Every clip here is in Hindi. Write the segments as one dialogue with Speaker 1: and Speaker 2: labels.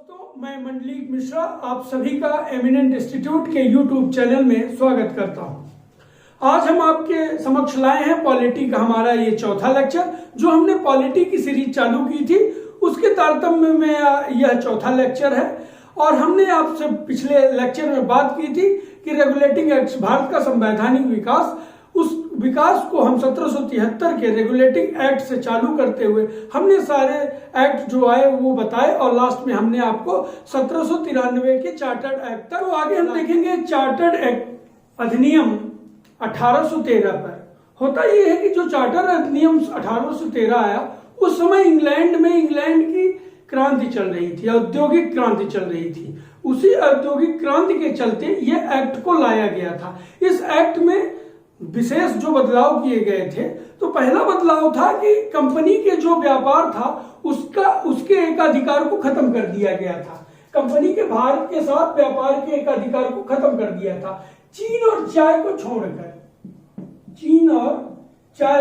Speaker 1: दोस्तों, मैं मंडलीक मिश्रा आप सभी का एमिनेंट इंस्टीट्यूट के यूट्यूब चैनल में स्वागत करता हूं। आज हम आपके समक्ष लाए हैं पॉलिटी का हमारा ये चौथा लेक्चर। जो हमने पॉलिटी की सीरीज चालू की थी उसके तारतम्य में यह चौथा लेक्चर है। और हमने आपसे पिछले लेक्चर में बात की थी कि रेगुलेटिंग एक्ट, भारत का संवैधानिक विकास, उस विकास को हम 1773 के रेगुलेटिंग एक्ट से चालू करते हुए हमने सारे एक्ट जो आए वो बताए और लास्ट में हमने आपको 1793 के चार्टर्ड एक्ट तक। तो आगे हम देखेंगे चार्टर्ड एक्ट अधिनियम 1813 पर। होता ये है कि जो चार्टर अधिनियम 1813 आया उस समय इंग्लैंड की क्रांति चल रही थी, औद्योगिक क्रांति चल रही थी। उसी औद्योगिक क्रांति के चलते ये एक्ट को लाया गया था। इस एक्ट में विशेष जो बदलाव किए गए थे, तो पहला बदलाव था कि कंपनी के जो व्यापार था उसके एकाधिकार को खत्म कर दिया गया था। कंपनी के भारत के साथ व्यापार के एकाधिकार को खत्म कर दिया था। चीन और चाय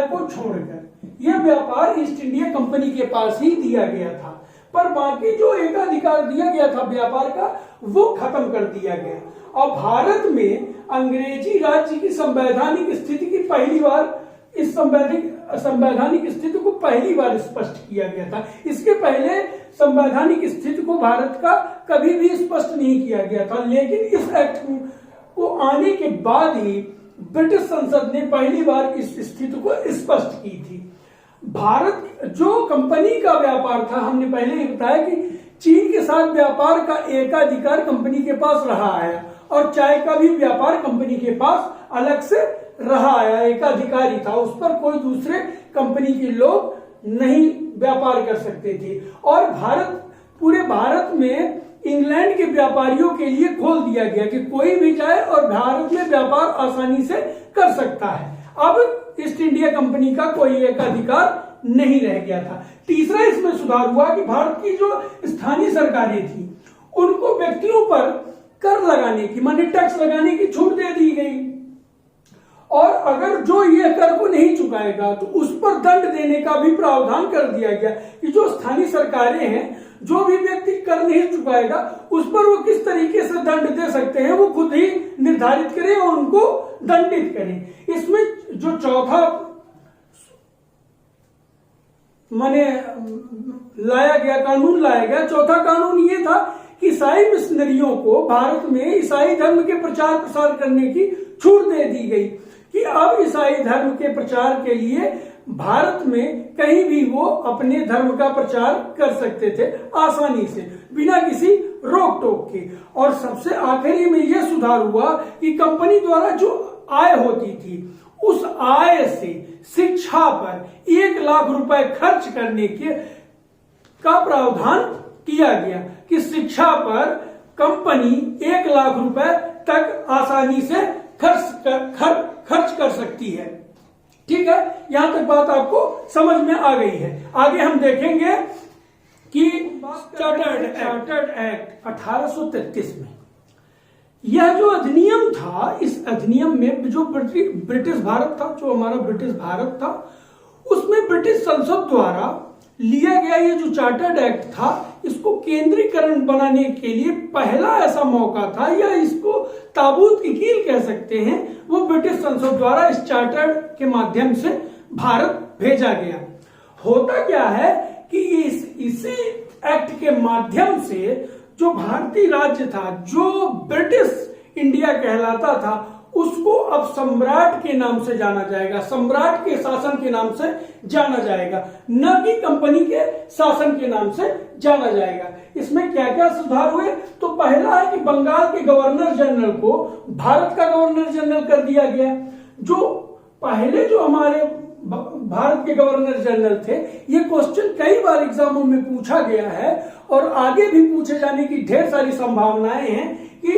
Speaker 1: को छोड़कर यह व्यापार ईस्ट इंडिया कंपनी के पास ही दिया गया था, पर बाकी जो एकाधिकार दिया गया था व्यापार का वो खत्म कर दिया गया। और भारत में अंग्रेजी राज्य की संवैधानिक स्थिति की पहली बार इस संवैधानिक स्थिति को पहली बार स्पष्ट किया गया था। इसके पहले संवैधानिक स्थिति को भारत का कभी भी स्पष्ट नहीं किया गया था, लेकिन इस एक्ट को आने के बाद ही ब्रिटिश संसद ने पहली बार इस स्थिति को स्पष्ट की थी। भारत जो कंपनी का व्यापार था, हमने पहले ही बताया कि चीन के साथ व्यापार का एकाधिकार कंपनी के पास रहा आया और चाय का भी व्यापार कंपनी के पास अलग से रहा आया, एकाधिकारी था। उस पर कोई दूसरे कंपनी के लोग नहीं व्यापार कर सकते थे। और पूरे भारत में इंग्लैंड के व्यापारियों के लिए खोल दिया गया कि कोई भी जाए और भारत में व्यापार आसानी से कर सकता है। अब ईस्ट इंडिया कंपनी का कोई एकाधिकार नहीं रह गया था। तीसरा इसमें सुधार हुआ कि भारत की जो स्थानीय सरकारें थी उनको व्यक्तियों पर कर लगाने की, माने टैक्स लगाने की छूट दे दी गई। और अगर जो ये कर को नहीं चुकाएगा तो उस पर दंड देने का भी प्रावधान कर दिया गया कि जो स्थानीय सरकारें हैं, जो भी व्यक्ति कर नहीं चुकाएगा उस पर वो किस तरीके से दंड दे सकते हैं वो खुद ही निर्धारित करें और उनको दंडित करें। इसमें जो चौथा कानून लाया गया, चौथा कानून ये था कि ईसाई मिशनरियों को भारत में ईसाई धर्म के प्रचार प्रसार करने की छूट दे दी गई कि अब ईसाई धर्म के प्रचार के लिए भारत में कहीं भी वो अपने धर्म का प्रचार कर सकते थे आसानी से, बिना किसी रोक टोक के। और सबसे आखिरी में यह सुधार हुआ कि कंपनी द्वारा जो आय होती थी उस आय से शिक्षा पर 1 लाख रुपए खर्च करने का प्रावधान किया गया कि शिक्षा पर कंपनी 1 लाख रुपए तक आसानी से खर्च कर सकती है। ठीक है, यहां तक बात आपको समझ में आ गई है। आगे हम देखेंगे कि चार्टर्ड एक्ट 1833 में यह जो अधिनियम था, इस अधिनियम में जो ब्रिटिश भारत था, जो हमारा ब्रिटिश भारत था, उसमें ब्रिटिश संसद द्वारा लिया गया ये जो चार्टर्ड एक्ट था, इसको केंद्रीकरण बनाने के लिए पहला ऐसा मौका था, या इसको ताबूत की कील कह सकते हैं, वो ब्रिटिश संसद द्वारा इस चार्टर्ड के माध्यम से भारत भेजा गया। होता क्या है कि इसी एक्ट के माध्यम से जो भारतीय राज्य था, जो ब्रिटिश इंडिया कहलाता था, उसको अब सम्राट के नाम से जाना जाएगा, सम्राट के शासन के नाम से जाना जाएगा, न कि कंपनी के शासन के नाम से जाना जाएगा। इसमें क्या क्या सुधार हुए? तो पहला है कि बंगाल के गवर्नर जनरल को भारत का गवर्नर जनरल कर दिया गया। जो पहले जो हमारे भारत के गवर्नर जनरल थे, ये क्वेश्चन कई बार एग्जामों में पूछा गया है और आगे भी पूछे जाने की ढेर सारी संभावनाएं हैं कि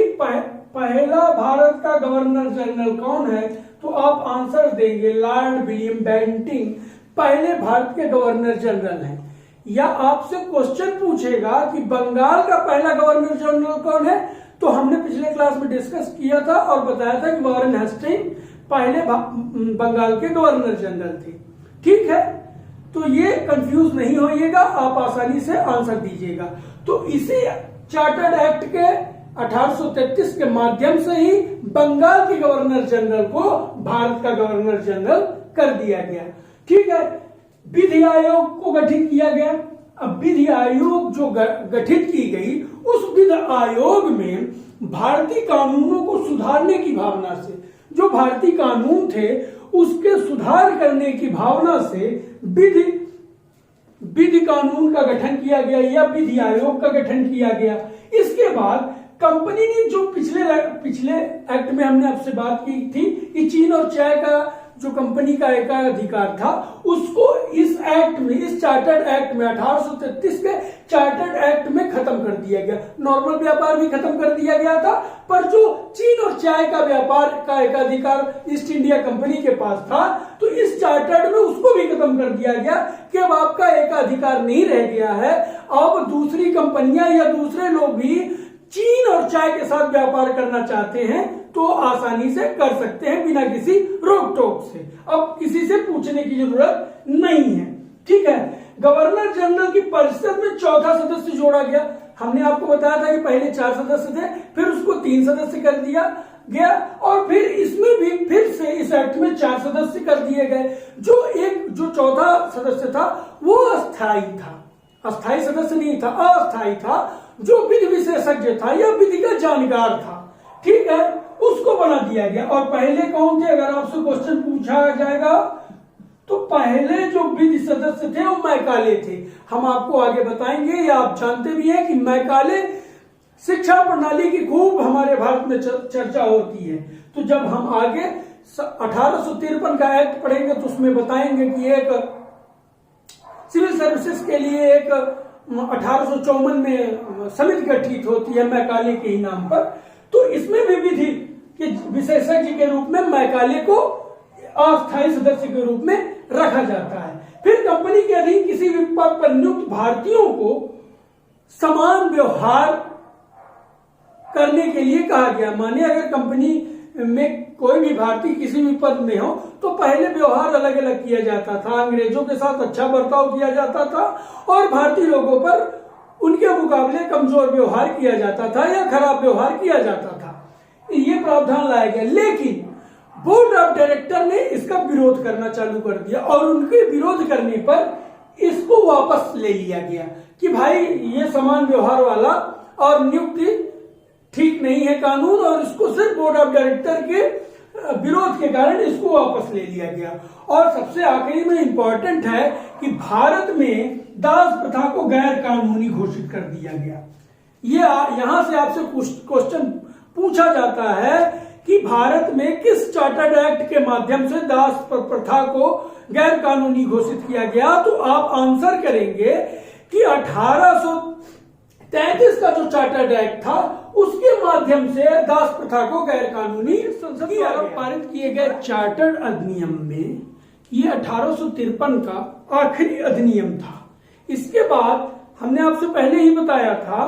Speaker 1: पहला भारत का गवर्नर जनरल कौन है, तो आप आंसर देंगे लॉर्ड विलियम बेंटिंग पहले भारत के गवर्नर जनरल हैं। या आपसे क्वेश्चन पूछेगा कि बंगाल का पहला गवर्नर जनरल कौन है, तो हमने पिछले क्लास में डिस्कस किया था और बताया था कि वॉरेन हेस्टिंग पहले बंगाल के गवर्नर जनरल थे। ठीक है, तो ये कंफ्यूज नहीं होइएगा, आप आसानी से आंसर दीजिएगा। तो इसी चार्टर्ड एक्ट के 1833 के माध्यम से ही बंगाल के गवर्नर जनरल को भारत का गवर्नर जनरल कर दिया गया। ठीक है, विधि आयोग को गठित किया गया। अब विधि आयोग जो गठित की गई, उस विधि आयोग में भारतीय कानूनों को सुधारने की भावना से, जो भारतीय कानून थे उसके सुधार करने की भावना से विधि कानून का गठन किया गया या विधि आयोग का गठन किया गया। इसके बाद कंपनी ने जो पिछले एक्ट में हमने आपसे बात की थी कि चीन और चाय का जो कंपनी का एकाधिकार था, उसको इस एक्ट में, इस चार्टर्ड एक्ट में 1833 के चार्टर्ड एक्ट में खत्म कर दिया गया। नॉर्मल व्यापार भी खत्म कर दिया गया था, पर जो चीन और चाय का व्यापार का एकाधिकार ईस्ट इंडिया कंपनी के पास था, तो इस चार्टर्ड में उसको भी खत्म कर दिया गया कि अब आपका एकाधिकार नहीं रह गया है। अब दूसरी कंपनियां या दूसरे लोग भी चीन और चाय के साथ व्यापार करना चाहते हैं तो आसानी से कर सकते हैं बिना किसी रोक टोक से। अब किसी से पूछने की जरूरत नहीं है। ठीक है, गवर्नर जनरल की परिषद में चौथा सदस्य जोड़ा गया। हमने आपको बताया था कि पहले 4 सदस्य थे, फिर उसको 3 सदस्य कर दिया गया और फिर इसमें भी फिर से इस एक्ट में 4 सदस्य कर दिए गए। जो चौथा सदस्य था वो अस्थायी था, अस्थायी सदस्य नहीं था, अस्थायी था, जो विधि विशेषज्ञ था या विधि का जानकार था। ठीक है, उसको बना दिया गया। और पहले कौन थे, अगर आपसे क्वेश्चन पूछा जाएगा तो पहले जो विधि सदस्य थे वो मैकाले थे। हम आपको आगे बताएंगे, या आप जानते भी हैं कि मैकाले शिक्षा प्रणाली की खूब हमारे भारत में चर्चा होती है। तो जब हम आगे 1853 का एक्ट पढ़ेंगे तो उसमें बताएंगे कि एक सिविल सर्विसेज के लिए एक 1854 में समिति गठित होती है मैकाले के ही नाम पर। तो इसमें भी विधि के विशेषज्ञ के रूप में मैकाले को अस्थायी सदस्य के रूप में रखा जाता है। फिर कंपनी के अधीन किसी भी पद पर नियुक्त भारतीयों को समान व्यवहार करने के लिए कहा गया। माने अगर कंपनी में कोई भी भारतीय किसी भी पद में हो तो पहले व्यवहार अलग अलग किया जाता था। अंग्रेजों के साथ अच्छा बर्ताव किया जाता था और भारतीय लोगों पर उनके मुकाबले कमजोर व्यवहार किया जाता था या खराब व्यवहार किया जाता था। ये प्रावधान लाया गया, लेकिन बोर्ड ऑफ डायरेक्टर ने इसका विरोध करना चालू कर दिया और उनके विरोध करने पर इसको वापस ले लिया गया कि भाई ये समान व्यवहार वाला और नियुक्ति ठीक नहीं है कानून, और इसको सिर्फ बोर्ड ऑफ डायरेक्टर के विरोध के कारण इसको वापस ले लिया गया। और सबसे आखिरी में इंपॉर्टेंट है कि भारत में दास प्रथा को गैर कानूनी घोषित कर दिया गया। ये यहां से आपसे क्वेश्चन पूछा जाता है कि भारत में किस चार्टर्ड एक्ट के माध्यम से दास प्रथा को गैर कानूनी घोषित किया गया, तो आप आंसर करेंगे कि 1833 का जो चार्टर्ड एक्ट था उसके माध्यम से दास प्रथा को गैर कानूनी संसद द्वारा पारित किए गए चार्टर्ड अधिनियम में ये 1853 का आखिरी अधिनियम था। इसके बाद हमने आपसे पहले ही बताया था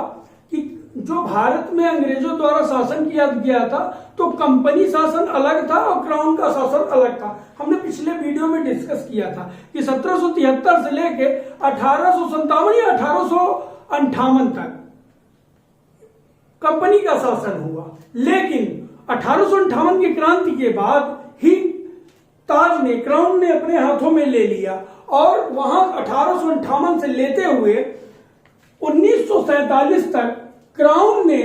Speaker 1: कि जो भारत में अंग्रेजों द्वारा शासन किया गया था तो कंपनी शासन अलग था और क्राउन का शासन अलग था। हमने पिछले वीडियो में डिस्कस किया था कि 1773 से लेके 1857 या 1858 तक कंपनी का शासन हुआ, लेकिन 1858 की क्रांति के बाद ही ताज ने, क्राउन ने अपने हाथों में ले लिया और वहां 1858 से लेते हुए 1947 तक क्राउन ने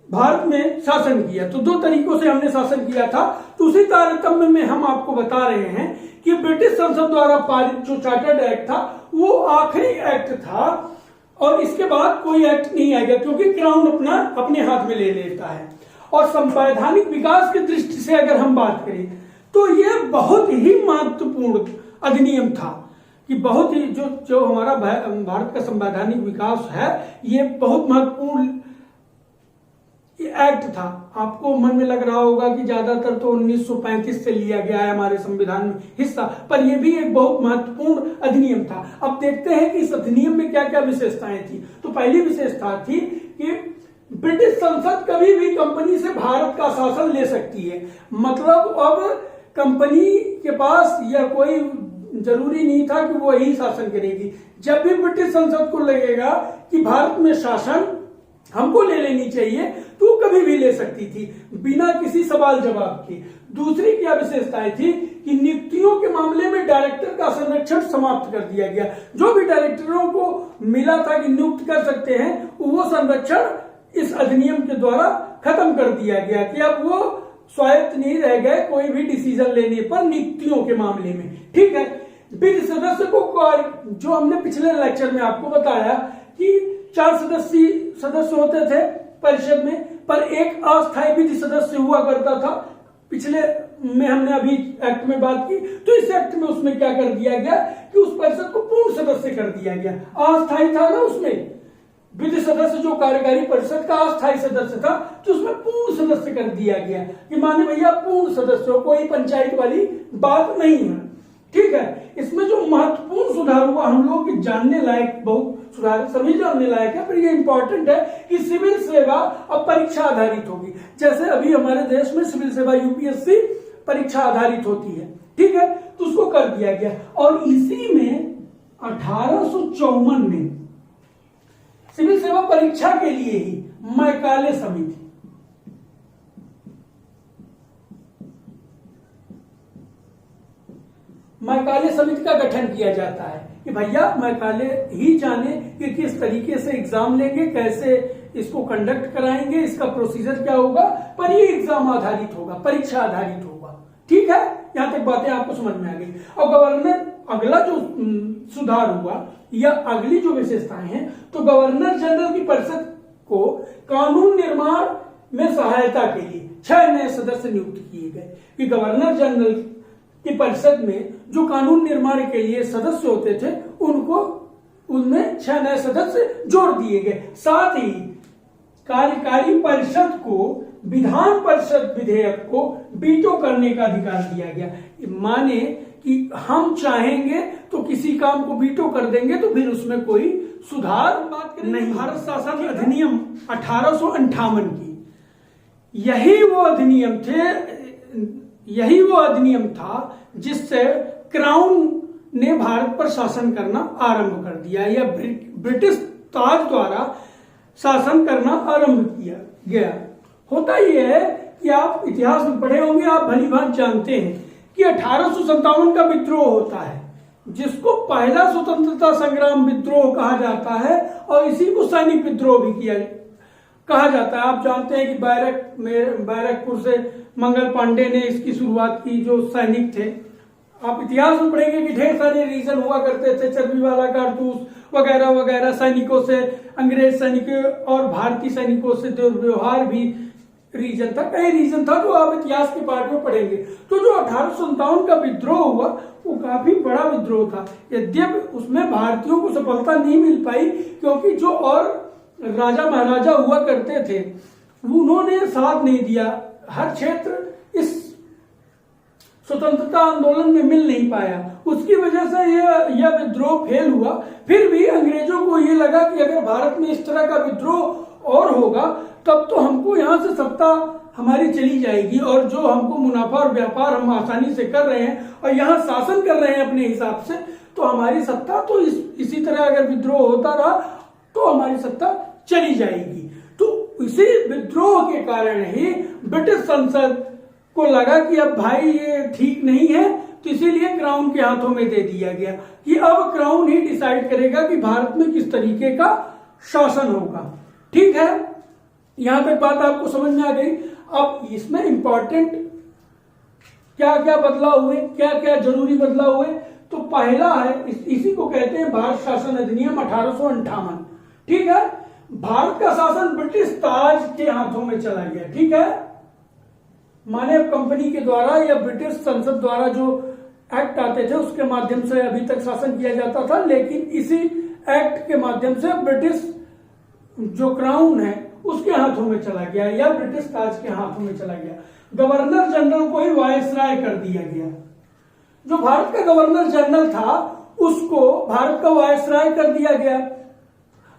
Speaker 1: भारत में शासन किया। तो 2 तरीकों से हमने शासन किया था। तो उसी तारतम्य में हम आपको बता रहे हैं कि ब्रिटिश संसद द्वारा पारित जो चार्टर्ड एक्ट था वो आखिरी एक्ट था और इसके बाद कोई एक्ट नहीं आएगा क्योंकि क्राउन अपने हाथ में ले लेता है। और संवैधानिक विकास की दृष्टि से अगर हम बात करें तो यह बहुत ही महत्वपूर्ण अधिनियम था कि बहुत ही जो हमारा भारत का संवैधानिक विकास है ये बहुत महत्वपूर्ण एक्ट था। आपको मन में लग रहा होगा कि ज्यादातर तो 1935 से लिया गया है हमारे संविधान में हिस्सा, पर यह भी एक बहुत महत्वपूर्ण अधिनियम था। अब देखते हैं कि इस अधिनियम में क्या क्या विशेषताएं थी। तो पहली विशेषता थी कि ब्रिटिश संसद कभी भी कंपनी से भारत का शासन ले सकती है। मतलब अब कंपनी के पास यह कोई जरूरी नहीं था कि वो यही शासन करेगी। जब भी ब्रिटिश संसद को लगेगा कि भारत में शासन हमको ले लेनी चाहिए, तो कभी भी ले सकती थी बिना किसी सवाल जवाब के। दूसरी क्या विशेषताएं थी कि नियुक्तियों के मामले में डायरेक्टर का संरक्षण समाप्त कर दिया गया। जो भी डायरेक्टरों को मिला था कि नियुक्त कर सकते हैं, वो संरक्षण इस अधिनियम के द्वारा खत्म कर दिया गया कि अब वो स्वायत्त नहीं रह गए कोई भी डिसीजन लेने पर नियुक्तियों के मामले में। ठीक है, विधि सदस्य को जो हमने पिछले लेक्चर में आपको बताया कि 4 सदस्य होते थे परिषद में, पर एक अस्थायी विधि सदस्य हुआ करता था। पिछले में हमने अभी एक्ट में बात की, तो इस एक्ट में उसमें क्या कर दिया गया कि उस परिषद को पूर्ण सदस्य कर दिया गया। अस्थायी था ना उसमें विधि सदस्य, जो कार्यकारी परिषद का अस्थायी सदस्य था, तो उसमें पूर्ण सदस्य कर दिया गया कि माने भैया पूर्ण सदस्य हो, कोई पंचायत वाली बात नहीं है। ठीक है, इसमें जो महत्वपूर्ण सुधार हुआ हम लोग के जानने लायक, बहुत सुधार सभी जानने लायक है, पर ये इंपॉर्टेंट है कि सिविल सेवा अब परीक्षा आधारित होगी। जैसे अभी हमारे देश में सिविल सेवा यूपीएससी परीक्षा आधारित होती है। ठीक है, तो उसको कर दिया गया। और इसी में 1854 में सिविल सेवा परीक्षा के लिए ही मैकाले समिति, मैकाले समिति का गठन किया जाता है कि भैया मैकाले ही जाने कि किस तरीके से एग्जाम लेंगे, कैसे इसको कंडक्ट कराएंगे, इसका प्रोसीजर क्या होगा, पर ये एग्जाम आधारित होगा, परीक्षा आधारित होगा। ठीक है, यहां तक बातें आपको समझ में आ गई। और गवर्नर, अगला जो सुधार हुआ या अगली जो विशेषताएं हैं, तो गवर्नर जनरल की परिषद को कानून निर्माण में सहायता के लिए 6 नए सदस्य नियुक्त किए गए कि गवर्नर जनरल की परिषद में जो कानून निर्माण के लिए सदस्य होते थे, उनको उनमें 6 नए सदस्य जोड़ दिए गए। साथ ही कार्यकारी परिषद को विधान परिषद विधेयक को वीटो करने का अधिकार दिया गया। माने कि हम चाहेंगे तो किसी काम को वीटो कर देंगे, तो फिर उसमें कोई सुधार बात नहीं। भारत शासन अधिनियम 1858 की यही वो अधिनियम था जिससे क्राउन ने भारत पर शासन करना आरंभ कर दिया, या ब्रिटिश ताज द्वारा शासन करना आरंभ किया गया। होता यह है कि आप इतिहास में पढ़े होंगे, आप भली भांति जानते हैं कि 1857 का विद्रोह होता है, जिसको पहला स्वतंत्रता संग्राम विद्रोह कहा जाता है, और इसी को सैनिक विद्रोह भी कहा जाता है। आप जानते हैं कि बैरकपुर से मंगल पांडे ने इसकी शुरुआत की, जो सैनिक थे। आप इतिहास में पढ़ेंगे कि ढेर सारे रीजन हुआ करते थे, चर्बी वाला कारतूस वगैरह वगैरह, सैनिकों से, अंग्रेज सैनिकों और भारतीय सैनिकों से दुर्व्यवहार भी रीजन था, कई रीजन था, जो आप इतिहास के पार्ट में पढ़ेंगे। तो जो 1857 का विद्रोह हुआ वो काफी बड़ा विद्रोह था। यद्यपि उसमें भारतीयों को सफलता नहीं मिल पाई, क्योंकि जो और राजा महाराजा हुआ करते थे उन्होंने साथ नहीं दिया। हर क्षेत्र इस स्वतंत्रता आंदोलन में मिल नहीं पाया, उसकी वजह से यह विद्रोह फेल हुआ। फिर भी अंग्रेजों को यह लगा कि अगर भारत में इस तरह का विद्रोह और होगा तब तो हमको यहाँ से सत्ता हमारी चली जाएगी, और जो हमको मुनाफा और व्यापार हम आसानी से कर रहे हैं और यहाँ शासन कर रहे हैं अपने हिसाब से, तो हमारी सत्ता तो इसी तरह अगर विद्रोह होता रहा तो हमारी सत्ता चली जाएगी। तो इसी विद्रोह के कारण ही ब्रिटिश संसद को लगा कि अब भाई ये ठीक नहीं है, तो इसीलिए क्राउन के हाथों में दे दिया गया कि अब क्राउन ही डिसाइड करेगा कि भारत में किस तरीके का शासन होगा। ठीक है, यहां तक बात आपको समझ में आ गई। अब इसमें इंपॉर्टेंट क्या क्या बदलाव हुए, क्या क्या जरूरी बदलाव हुए, तो पहला है, इसी को कहते हैं भारत शासन अधिनियम 1858। ठीक है, भारत का शासन ब्रिटिश ताज के हाथों में चला गया। ठीक है, माने कंपनी के द्वारा या ब्रिटिश संसद द्वारा जो एक्ट आते थे उसके माध्यम से अभी तक शासन किया जाता था, लेकिन इसी एक्ट के माध्यम से ब्रिटिश जो क्राउन है उसके हाथों में चला गया, या ब्रिटिश ताज के हाथों में चला गया। गवर्नर जनरल को ही वायसराय कर दिया गया। जो भारत का गवर्नर जनरल था उसको भारत का वायसराय कर दिया गया।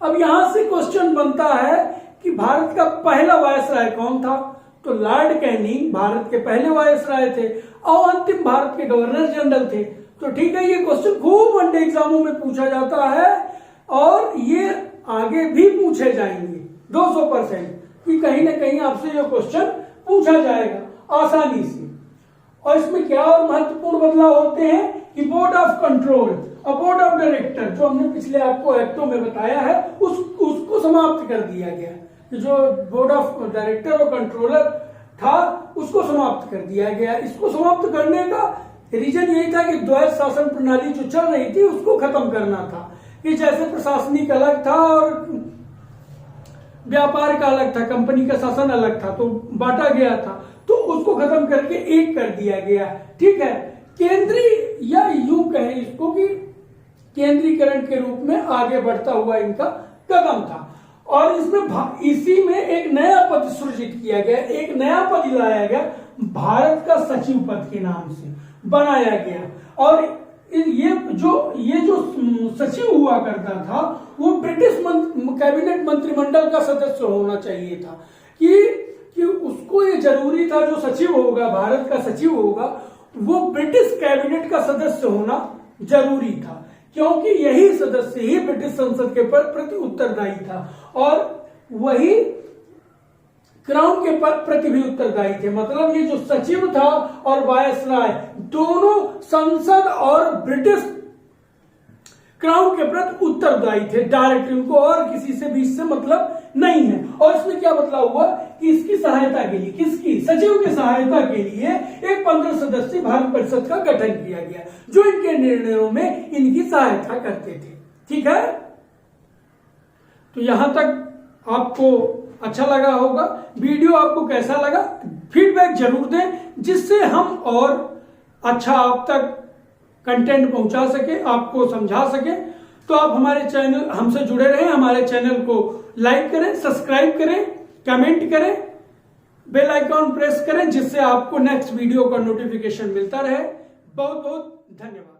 Speaker 1: अब यहां से क्वेश्चन बनता है कि भारत का पहला वायसराय कौन था, तो लॉर्ड कैनिंग भारत के पहले वायसराय थे और अंतिम भारत के गवर्नर जनरल थे। तो ठीक है, ये क्वेश्चन खूब वनडे एग्जामों में पूछा जाता है और ये आगे भी पूछे जाएंगे। 200% कि कहीं ना कहीं आपसे ये क्वेश्चन पूछा जाएगा आसानी से। और इसमें क्या और महत्वपूर्ण बदलाव होते हैं कि बोर्ड ऑफ कंट्रोल और बोर्ड ऑफ डायरेक्टर, जो हमने पिछले आपको एक्टों में बताया है, उसको समाप्त कर दिया गया। जो बोर्ड ऑफ डायरेक्टर और कंट्रोलर था उसको समाप्त कर दिया गया। इसको समाप्त करने का रीजन यही था कि द्वैत शासन प्रणाली जो चल रही थी उसको खत्म करना था। कि जैसे प्रशासनिक अलग था और व्यापार का अलग था, कंपनी का शासन अलग था, तो बांटा गया था, तो उसको खत्म करके एक कर दिया गया। ठीक है, केंद्रीय या यूं कहें इसको कि केंद्रीकरण के रूप में आगे बढ़ता हुआ इनका कदम था। और इसमें इसी में एक नया पद सृजित किया गया, एक नया पद लाया गया, भारत का सचिव पद के नाम से बनाया गया। और ये जो सचिव हुआ करता था वो ब्रिटिश कैबिनेट मंत्रिमंडल का सदस्य होना चाहिए था। कि उसको ये जरूरी था, जो सचिव होगा, भारत का सचिव होगा, वो ब्रिटिश कैबिनेट का सदस्य होना जरूरी था, क्योंकि यही सदस्य ही ब्रिटिश संसद के प्रति उत्तरदायी था और वही क्राउन के प्रति भी उत्तरदायी थे। मतलब ये जो सचिव था और वायसराय दोनों संसद और ब्रिटिश क्राउन के प्रति उत्तरदायी थे डायरेक्ट, उनको और किसी से भी इससे मतलब नहीं है। और इसमें क्या बदलाव हुआ कि इसकी सहायता के लिए, किसकी, सचिव की सहायता के लिए एक 15 सदस्यीय भारत परिषद का गठन किया गया, जो इनके निर्णयों में इनकी सहायता करते थे। ठीक है, तो यहां तक आपको अच्छा लगा होगा। वीडियो आपको कैसा लगा फीडबैक जरूर दें, जिससे हम और अच्छा आप तक कंटेंट पहुंचा सके, आपको समझा सके। तो आप हमारे चैनल, हमसे जुड़े रहें, हमारे चैनल को लाइक करें, सब्सक्राइब करें, कमेंट करें, बेल आइकॉन प्रेस करें, जिससे आपको नेक्स्ट वीडियो का नोटिफिकेशन मिलता रहे। बहुत बहुत धन्यवाद।